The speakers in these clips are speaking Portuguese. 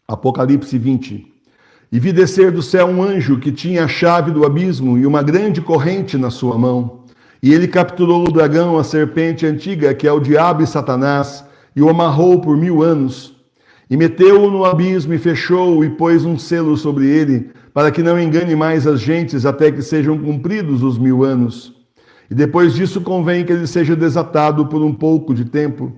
Apocalipse 20. E vi descer do céu um anjo que tinha a chave do abismo e uma grande corrente na sua mão. E ele capturou o dragão, a serpente antiga, que é o diabo e Satanás, e o amarrou por 1000 anos. E meteu-o no abismo e fechou-o e pôs um selo sobre ele, para que não engane mais as gentes até que sejam cumpridos os 1000 anos. E depois disso convém que ele seja desatado por um pouco de tempo.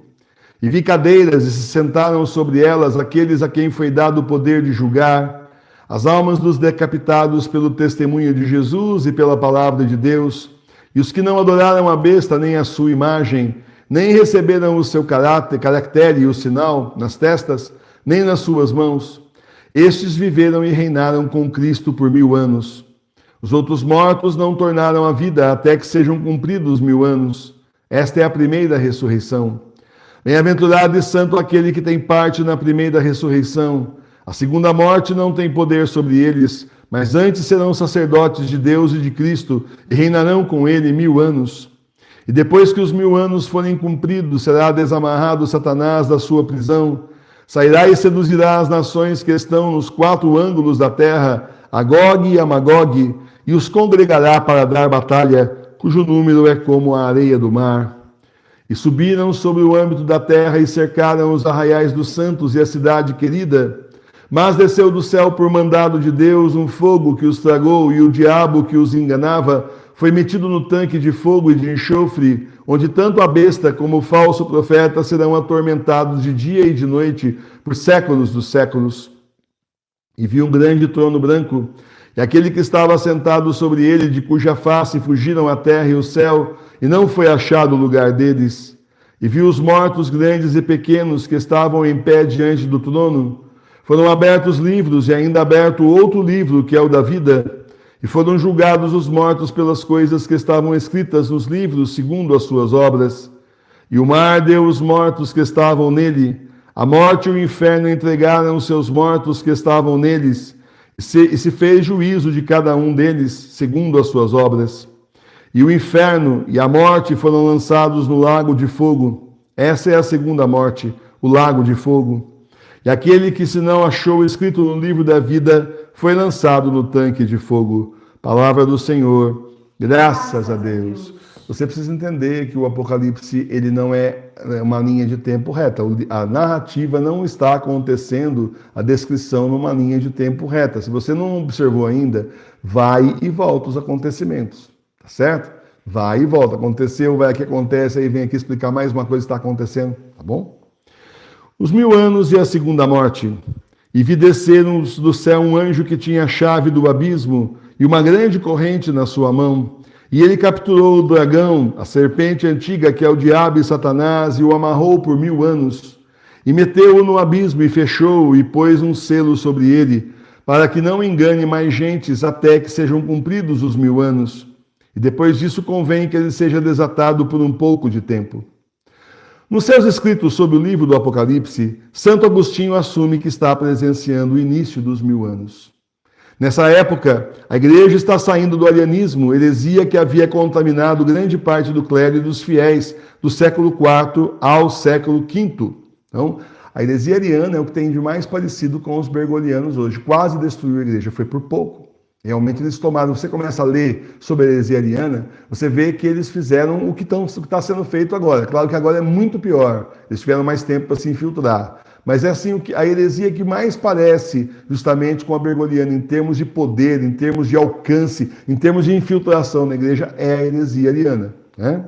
E vi cadeiras e se sentaram sobre elas aqueles a quem foi dado o poder de julgar as almas dos decapitados pelo testemunho de Jesus e pela palavra de Deus, e os que não adoraram a besta nem a sua imagem, nem receberam o seu caractere e o sinal nas testas, nem nas suas mãos. Estes viveram e reinaram com Cristo por 1000 anos. Os outros mortos não tornaram a vida até que sejam cumpridos os 1000 anos. Esta é a primeira ressurreição. Bem-aventurado e santo aquele que tem parte na primeira ressurreição. A segunda morte não tem poder sobre eles, mas antes serão sacerdotes de Deus e de Cristo e reinarão com ele 1000 anos. E depois que os 1000 anos forem cumpridos, será desamarrado Satanás da sua prisão, sairá e seduzirá as nações que estão nos 4 ângulos da terra, a Gog e a Magog, e os congregará para dar batalha, cujo número é como a areia do mar. E subiram sobre o âmbito da terra e cercaram os arraiais dos santos e a cidade querida. Mas desceu do céu por mandado de Deus um fogo que os tragou, e o diabo que os enganava foi metido no tanque de fogo e de enxofre, onde tanto a besta como o falso profeta serão atormentados de dia e de noite por séculos dos séculos. E vi um grande trono branco, e aquele que estava sentado sobre ele, de cuja face fugiram a terra e o céu, e não foi achado o lugar deles. E vi os mortos grandes e pequenos que estavam em pé diante do trono. Foram abertos livros, e ainda aberto outro livro, que é o da vida, e foram julgados os mortos pelas coisas que estavam escritas nos livros, segundo as suas obras. E o mar deu os mortos que estavam nele, a morte e o inferno entregaram os seus mortos que estavam neles, e se fez juízo de cada um deles, segundo as suas obras. E o inferno e a morte foram lançados no lago de fogo. Essa é a segunda morte, o lago de fogo. E aquele que se não achou escrito no livro da vida foi lançado no tanque de fogo. Palavra do Senhor. Graças a Deus. Você precisa entender que o Apocalipse ele não é uma linha de tempo reta. A narrativa não está acontecendo, a descrição numa linha de tempo reta. Se você não observou ainda, vai e volta os acontecimentos. Tá certo? Vai e volta. Aconteceu, vai aqui, acontece, aí vem aqui explicar mais uma coisa que está acontecendo. Tá bom? Os 1000 anos e a segunda morte. E vi descer do céu um anjo que tinha a chave do abismo e uma grande corrente na sua mão. E ele capturou o dragão, a serpente antiga, que é o diabo e Satanás, e o amarrou por 1000 anos. E meteu-o no abismo e fechou-o e pôs um selo sobre ele, para que não engane mais gentes até que sejam cumpridos os 1000 anos. E depois disso convém que ele seja desatado por um pouco de tempo. Nos seus escritos sobre o livro do Apocalipse, Santo Agostinho assume que está presenciando o início dos 1000 anos. Nessa época, a igreja está saindo do arianismo, heresia que havia contaminado grande parte do clero e dos fiéis do século IV ao século V. Então, a heresia ariana é o que tem de mais parecido com os bergolianos hoje. Quase destruiu a igreja, foi por pouco. Realmente eles tomaram, você começa a ler sobre a heresia ariana, você vê que eles fizeram o que está sendo feito agora. Claro que agora é muito pior, eles tiveram mais tempo para se infiltrar. Mas é assim a heresia que mais parece justamente com a bergoliana em termos de poder, em termos de alcance, em termos de infiltração na igreja, é a heresia ariana. Né?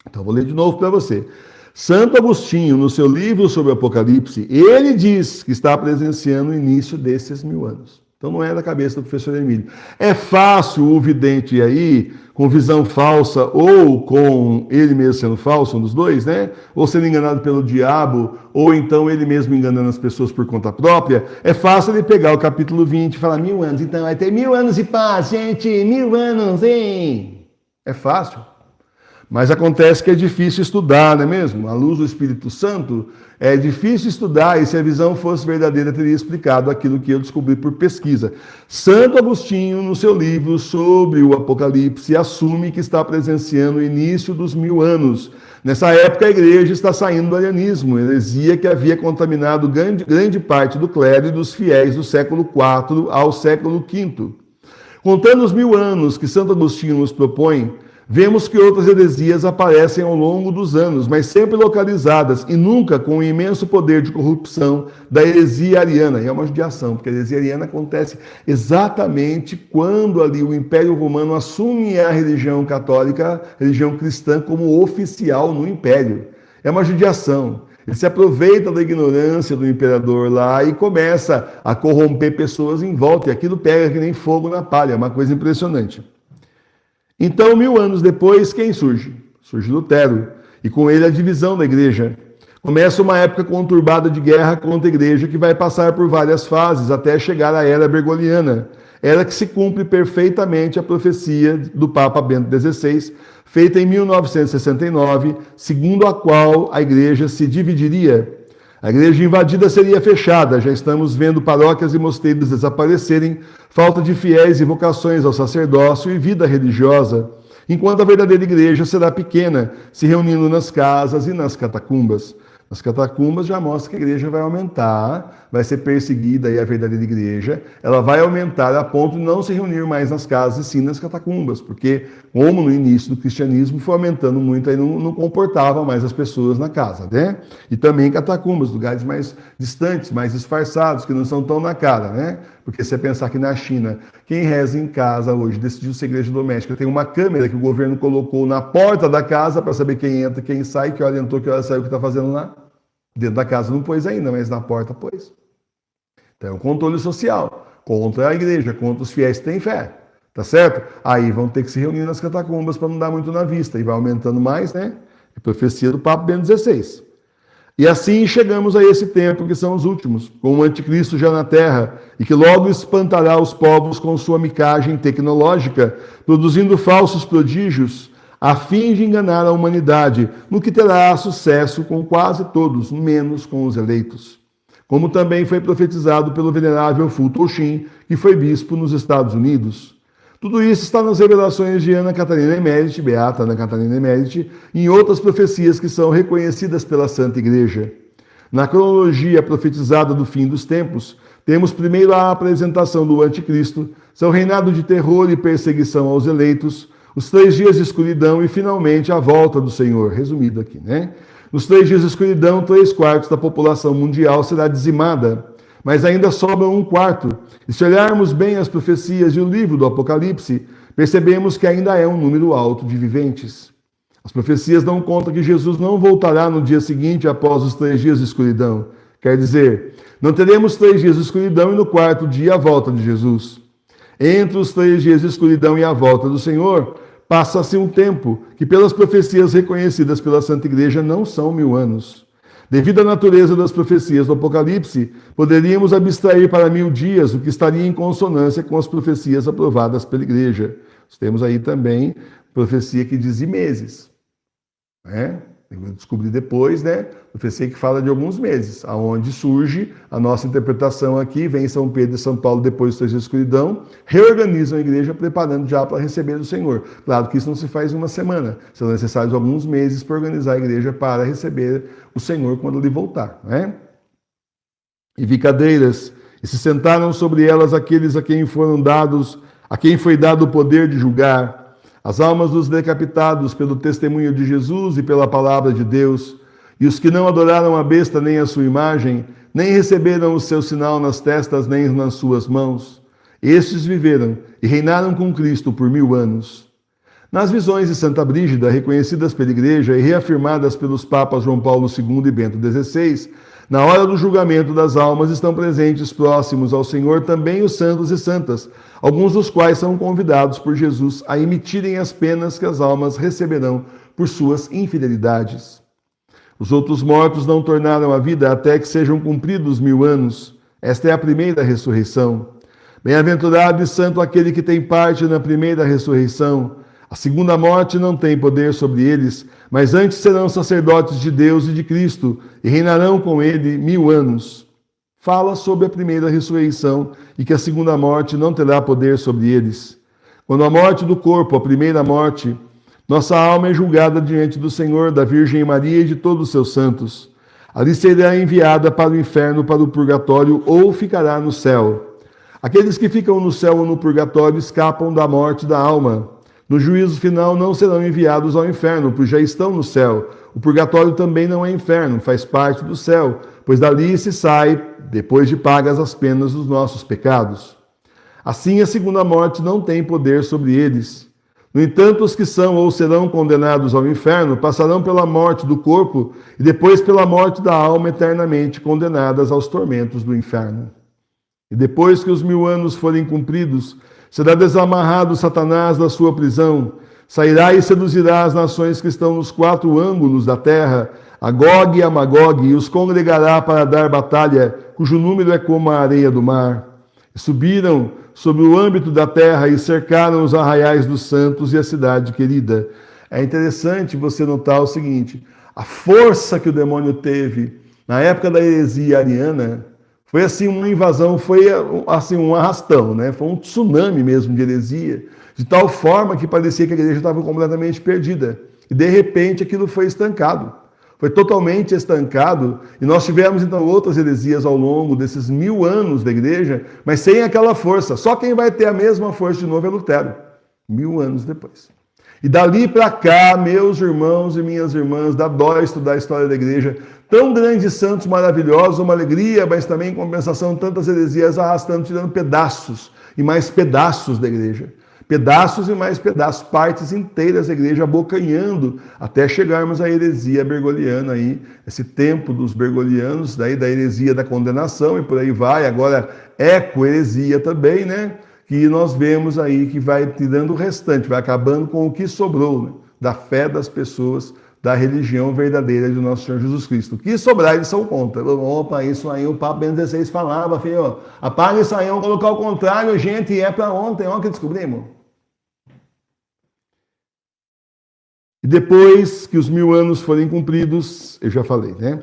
Então vou ler de novo para você. Santo Agostinho, no seu livro sobre o Apocalipse, ele diz que está presenciando o início desses 1000 anos. Então não é da cabeça do professor Emílio. É fácil o vidente ir aí, com visão falsa, ou com ele mesmo sendo falso, um dos dois, né? Ou sendo enganado pelo diabo, ou então ele mesmo enganando as pessoas por conta própria. É fácil ele pegar o capítulo 20 e falar 1000 anos. Então vai ter 1000 anos de paz, gente, 1000 anos, hein? É fácil. Mas acontece que é difícil estudar, não é mesmo? À luz do Espírito Santo, é difícil estudar, e se a visão fosse verdadeira, teria explicado aquilo que eu descobri por pesquisa. Santo Agostinho, no seu livro sobre o Apocalipse, assume que está presenciando o início dos 1000 anos. Nessa época, a igreja está saindo do arianismo, heresia que havia contaminado grande parte do clero e dos fiéis do século IV ao século V. Contando os 1000 anos que Santo Agostinho nos propõe, vemos que outras heresias aparecem ao longo dos anos, mas sempre localizadas e nunca com o imenso poder de corrupção da heresia ariana. E é uma judiação, porque a heresia ariana acontece exatamente quando ali o Império Romano assume a religião católica, a religião cristã, como oficial no Império. É uma judiação. Ele se aproveita da ignorância do imperador lá e começa a corromper pessoas em volta, e aquilo pega que nem fogo na palha, é uma coisa impressionante. Então, 1000 anos depois, quem surge? Surge Lutero, e com ele a divisão da igreja. Começa uma época conturbada de guerra contra a igreja, que vai passar por várias fases, até chegar à Era Bergogliana, era que se cumpre perfeitamente a profecia do Papa Bento XVI, feita em 1969, segundo a qual a igreja se dividiria. A igreja invadida seria fechada, já estamos vendo paróquias e mosteiros desaparecerem, falta de fiéis e vocações ao sacerdócio e vida religiosa, enquanto a verdadeira igreja será pequena, se reunindo nas casas e nas catacumbas. Nas catacumbas já mostra que a igreja vai aumentar, vai ser perseguida, e a verdadeira igreja, ela vai aumentar a ponto de não se reunir mais nas casas e sim nas catacumbas, porque como no início do cristianismo foi aumentando muito, aí não comportava mais as pessoas na casa, né? E também catacumbas, lugares mais distantes, mais disfarçados, que não são tão na cara, né? Porque se você pensar que na China, quem reza em casa hoje, decidiu ser igreja doméstica, tem uma câmera que o governo colocou na porta da casa para saber quem entra, quem sai, que hora entrou, que hora saiu, o que está fazendo lá. Dentro da casa não pôs ainda, mas na porta pôs. Então é um controle social contra a igreja, contra os fiéis que têm fé. Tá certo? Aí vão ter que se reunir nas catacumbas para não dar muito na vista. E vai aumentando mais, né? A profecia do Papa Bento XVI. E assim chegamos a esse tempo que são os últimos, com o anticristo já na terra, e que logo espantará os povos com sua micagem tecnológica, produzindo falsos prodígios, a fim de enganar a humanidade, no que terá sucesso com quase todos, menos com os eleitos. Como também foi profetizado pelo venerável Fu Tuoxin, que foi bispo nos Estados Unidos. Tudo isso está nas revelações de Ana Catarina Emérite, Beata Ana Catarina Emérite, e em outras profecias que são reconhecidas pela Santa Igreja. Na cronologia profetizada do fim dos tempos, temos primeiro a apresentação do Anticristo, seu reinado de terror e perseguição aos eleitos, os 3 dias de escuridão e, finalmente, a volta do Senhor. Resumido aqui, né? Nos 3 dias de escuridão, 3/4 da população mundial será dizimada, mas ainda sobra 1/4. E se olharmos bem as profecias e o livro do Apocalipse, percebemos que ainda é um número alto de viventes. As profecias dão conta que Jesus não voltará no dia seguinte após os 3 dias de escuridão. Quer dizer, não teremos 3 dias de escuridão e no 4º dia a volta de Jesus. Entre os 3 dias de escuridão e a volta do Senhor, passa-se um tempo que, pelas profecias reconhecidas pela Santa Igreja, não são 1000 anos. Devido à natureza das profecias do Apocalipse, poderíamos abstrair para 1000 dias, o que estaria em consonância com as profecias aprovadas pela Igreja. Nós temos aí também profecia que diz meses, né? Eu descobri depois, né? Profecia que fala de alguns meses, aonde surge a nossa interpretação aqui, vem São Pedro e São Paulo depois dos 3 dias de escuridão, reorganizam a igreja preparando já para receber o Senhor. Claro que isso não se faz em uma semana, são necessários alguns meses para organizar a igreja para receber o Senhor quando ele voltar, né? E vi cadeiras, e se sentaram sobre elas aqueles a quem foi dado o poder de julgar. As almas dos decapitados pelo testemunho de Jesus e pela palavra de Deus, e os que não adoraram a besta nem a sua imagem, nem receberam o seu sinal nas testas nem nas suas mãos. Estes viveram e reinaram com Cristo por 1000 anos. Nas visões de Santa Brígida, reconhecidas pela Igreja e reafirmadas pelos Papas João Paulo II e Bento XVI, na hora do julgamento das almas estão presentes próximos ao Senhor também os santos e santas, alguns dos quais são convidados por Jesus a emitirem as penas que as almas receberão por suas infidelidades. Os outros mortos não tornaram a vida até que sejam cumpridos 1000 anos. Esta é a primeira ressurreição. Bem-aventurado e santo aquele que tem parte na primeira ressurreição. A segunda morte não tem poder sobre eles, mas antes serão sacerdotes de Deus e de Cristo, e reinarão com ele 1000 anos. Fala sobre a primeira ressurreição e que a segunda morte não terá poder sobre eles. Quando a morte do corpo, a primeira morte, nossa alma é julgada diante do Senhor, da Virgem Maria e de todos os seus santos. Ali será enviada para o inferno, para o purgatório, ou ficará no céu. Aqueles que ficam no céu ou no purgatório escapam da morte da alma. No juízo final não serão enviados ao inferno, pois já estão no céu. O purgatório também não é inferno, faz parte do céu, pois dali se sai, depois de pagas as penas dos nossos pecados. Assim, a segunda morte não tem poder sobre eles. No entanto, os que são ou serão condenados ao inferno passarão pela morte do corpo e depois pela morte da alma eternamente condenadas aos tormentos do inferno. E depois que os 1000 anos forem cumpridos, será desamarrado Satanás da sua prisão, sairá e seduzirá as nações que estão nos 4 ângulos da terra, a Gog e a Magog, e os congregará para dar batalha, cujo número é como a areia do mar. E subiram sobre o âmbito da terra e cercaram os arraiais dos santos e a cidade querida. É interessante você notar o seguinte, a força que o demônio teve na época da heresia ariana foi assim uma invasão, foi assim um arrastão, né? Foi um tsunami mesmo de heresia, de tal forma que parecia que a igreja estava completamente perdida. E de repente aquilo foi estancado. Foi totalmente estancado, e nós tivemos então outras heresias ao longo desses 1000 anos da igreja, mas sem aquela força. Só quem vai ter a mesma força de novo é Lutero, 1000 anos depois. E dali para cá, meus irmãos e minhas irmãs, dá dó estudar a história da igreja. Tão grandes santos maravilhosos, uma alegria, mas também em compensação tantas heresias arrastando, tirando pedaços e mais pedaços da igreja. Pedaços e mais pedaços, partes inteiras da igreja abocanhando, até chegarmos à heresia bergoliana aí, esse tempo dos bergolianos, daí da heresia da condenação e por aí vai, agora eco-heresia também, né? Que nós vemos aí que vai tirando o restante, vai acabando com o que sobrou, né? Da fé das pessoas, da religião verdadeira de nosso Senhor Jesus Cristo. O que sobrar, eles são contra. Opa, isso aí o Papa Bento XVI falava, filho, apaga isso aí, vamos colocar o contrário, gente, é para ontem, olha o que descobrimos. E depois que os 1000 anos forem cumpridos, eu já falei, né?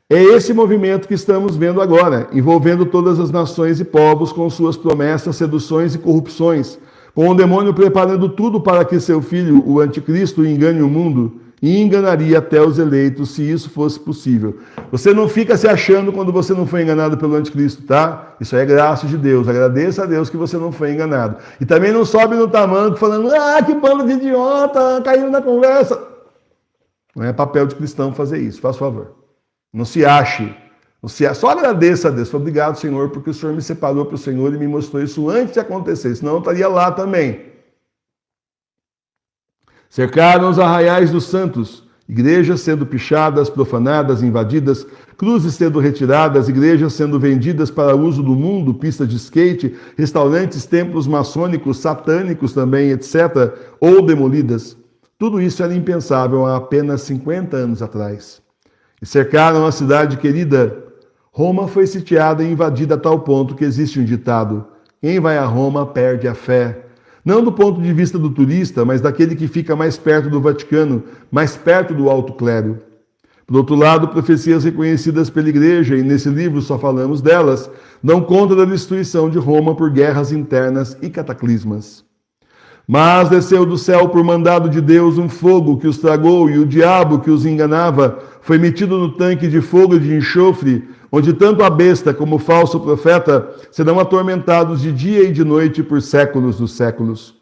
É esse movimento que estamos vendo agora, envolvendo todas as nações e povos com suas promessas, seduções e corrupções, com o demônio preparando tudo para que seu filho, o anticristo, engane o mundo e enganaria até os eleitos, se isso fosse possível. Você não fica se achando quando você não foi enganado pelo anticristo, tá? Isso aí é graça de Deus. Agradeça a Deus que você não foi enganado. E também não sobe no tamanco falando, que bando de idiota, caiu na conversa. Não é papel de cristão fazer isso, faz favor. Não se ache. Só agradeça a Deus. Obrigado, Senhor, porque o Senhor me separou para o Senhor e me mostrou isso antes de acontecer, senão eu estaria lá também. Cercaram os arraiais dos santos, igrejas sendo pichadas, profanadas, invadidas, cruzes sendo retiradas, igrejas sendo vendidas para uso do mundo, pistas de skate, restaurantes, templos maçônicos, satânicos também, etc., ou demolidas. Tudo isso era impensável há apenas 50 anos atrás. E cercaram a cidade querida. Roma foi sitiada e invadida a tal ponto que existe um ditado: quem vai a Roma perde a fé. Não do ponto de vista do turista, mas daquele que fica mais perto do Vaticano, mais perto do alto clero. Por outro lado, profecias reconhecidas pela igreja, e nesse livro só falamos delas, dão conta da destruição de Roma por guerras internas e cataclismas. Mas desceu do céu por mandado de Deus um fogo que os tragou, e o diabo que os enganava foi metido no tanque de fogo e de enxofre, onde tanto a besta como o falso profeta serão atormentados de dia e de noite por séculos dos séculos.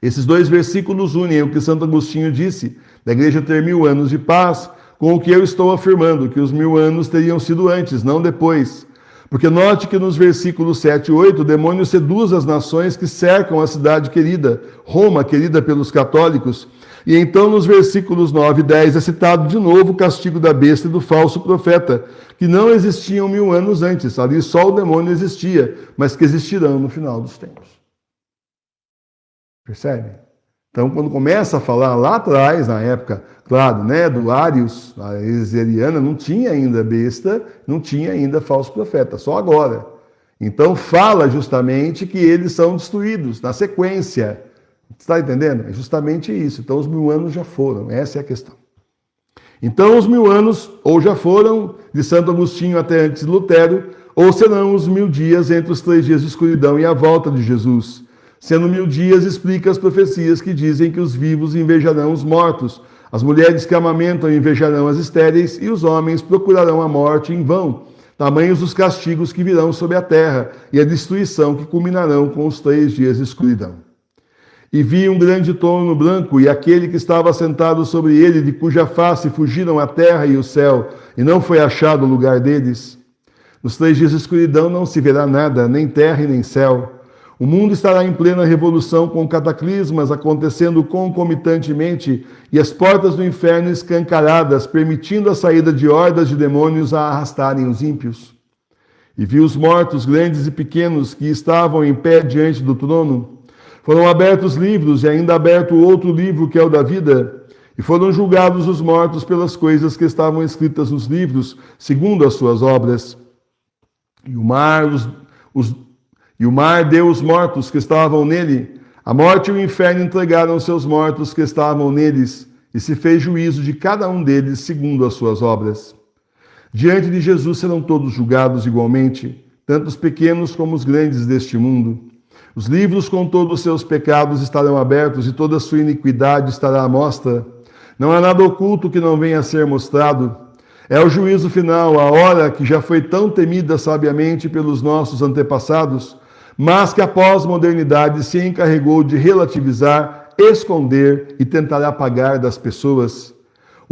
Esses 2 versículos unem o que Santo Agostinho disse, da igreja ter 1000 anos de paz, com o que eu estou afirmando, que os 1000 anos teriam sido antes, não depois. Porque note que nos versículos 7 e 8, o demônio seduz as nações que cercam a cidade querida, Roma, querida pelos católicos. E então nos versículos 9 e 10 é citado de novo o castigo da besta e do falso profeta, que não existiam 1000 anos antes. Ali só o demônio existia, mas que existirão no final dos tempos. Percebe? Então, quando começa a falar lá atrás, na época, claro, né, do Arius, a heresia ariana, não tinha ainda besta, não tinha ainda falso profeta, só agora. Então, fala justamente que eles são destruídos, na sequência. Está entendendo? É justamente isso. Então os 1000 anos já foram, essa é a questão. Então os 1000 anos ou já foram de Santo Agostinho até antes de Lutero, ou serão os 1000 dias entre os 3 dias de escuridão e a volta de Jesus. Sendo 1000 dias, explica as profecias que dizem que os vivos invejarão os mortos, as mulheres que amamentam invejarão as estéreis e os homens procurarão a morte em vão. Tamanhos os castigos que virão sobre a terra e a destruição que culminarão com os 3 dias de escuridão. E vi um grande trono branco e aquele que estava sentado sobre ele, de cuja face fugiram a terra e o céu, e não foi achado o lugar deles. Nos 3 dias de escuridão não se verá nada, nem terra e nem céu. O mundo estará em plena revolução, com cataclismas acontecendo concomitantemente e as portas do inferno escancaradas, permitindo a saída de hordas de demônios a arrastarem os ímpios. E vi os mortos, grandes e pequenos, que estavam em pé diante do trono. Foram abertos livros, e ainda aberto outro livro, que é o da vida, e foram julgados os mortos pelas coisas que estavam escritas nos livros, segundo as suas obras. E o mar deu os mortos que estavam nele. A morte e o inferno entregaram seus mortos que estavam neles, e se fez juízo de cada um deles segundo as suas obras. Diante de Jesus serão todos julgados igualmente, tanto os pequenos como os grandes deste mundo. Os livros com todos os seus pecados estarão abertos e toda a sua iniquidade estará à mostra. Não há nada oculto que não venha a ser mostrado. É o juízo final, a hora que já foi tão temida sabiamente pelos nossos antepassados, mas que a pós-modernidade se encarregou de relativizar, esconder e tentar apagar das pessoas.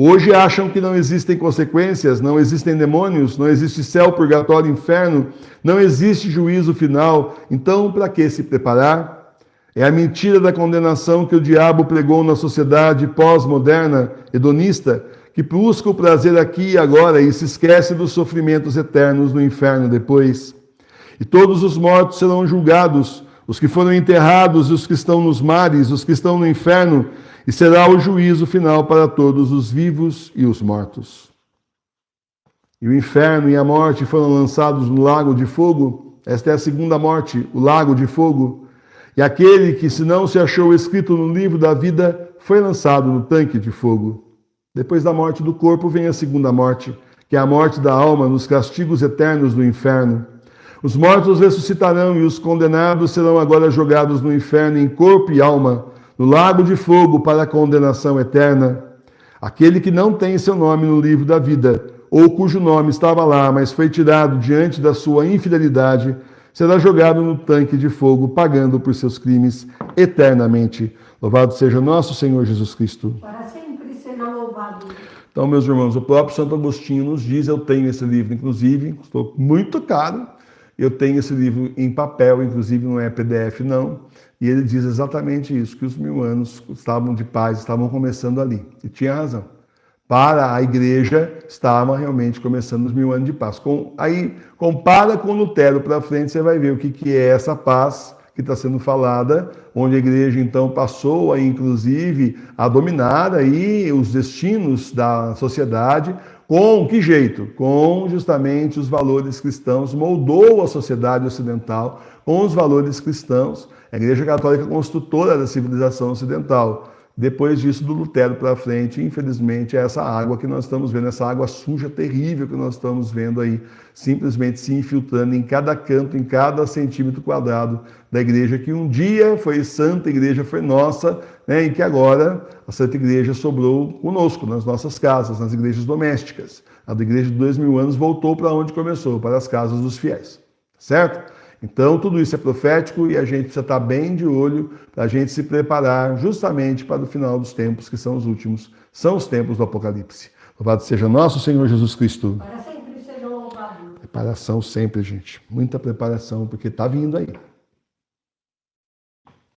Hoje acham que não existem consequências, não existem demônios, não existe céu, purgatório, inferno, não existe juízo final. Então, para que se preparar? É a mentira da condenação que o diabo pregou na sociedade pós-moderna, hedonista, que busca o prazer aqui e agora e se esquece dos sofrimentos eternos no inferno depois. E todos os mortos serão julgados, os que foram enterrados e os que estão nos mares, os que estão no inferno, e será o juízo final para todos os vivos e os mortos. E o inferno e a morte foram lançados no lago de fogo. Esta é a segunda morte, o lago de fogo. E aquele que, se não se achou escrito no livro da vida, foi lançado no tanque de fogo. Depois da morte do corpo vem a segunda morte, que é a morte da alma nos castigos eternos do inferno. Os mortos ressuscitarão e os condenados serão agora jogados no inferno em corpo e alma, no lago de fogo para a condenação eterna. Aquele que não tem seu nome no livro da vida, ou cujo nome estava lá, mas foi tirado diante da sua infidelidade, será jogado no tanque de fogo, pagando por seus crimes eternamente. Louvado seja nosso Senhor Jesus Cristo. Para sempre será louvado. Então, meus irmãos, o próprio Santo Agostinho nos diz, eu tenho esse livro, inclusive, custou muito caro, eu tenho esse livro em papel, inclusive não é PDF não, e ele diz exatamente isso, que os 1000 anos estavam de paz, estavam começando ali, e tinha razão. Para a igreja, estavam realmente começando os 1000 anos de paz. Aí, compara com Lutero para frente, você vai ver o que é essa paz que está sendo falada, onde a igreja então passou a, inclusive, a dominar aí os destinos da sociedade. Com que jeito? Com justamente os valores cristãos, moldou a sociedade ocidental com os valores cristãos. A Igreja Católica construtora da civilização ocidental. Depois disso, do Lutero para frente, infelizmente, é essa água que nós estamos vendo, essa água suja, terrível que nós estamos vendo aí, simplesmente se infiltrando em cada canto, em cada centímetro quadrado da igreja, que um dia foi santa, a igreja foi nossa, né, e que agora a Santa Igreja sobrou conosco, nas nossas casas, nas igrejas domésticas. A da igreja de 2000 anos voltou para onde começou, para as casas dos fiéis, certo? Então, tudo isso é profético e a gente precisa estar bem de olho para a gente se preparar justamente para o final dos tempos, que são os últimos, são os tempos do Apocalipse. Louvado seja nosso Senhor Jesus Cristo. Para sempre seja louvado. Preparação sempre, gente. Muita preparação, porque está vindo aí.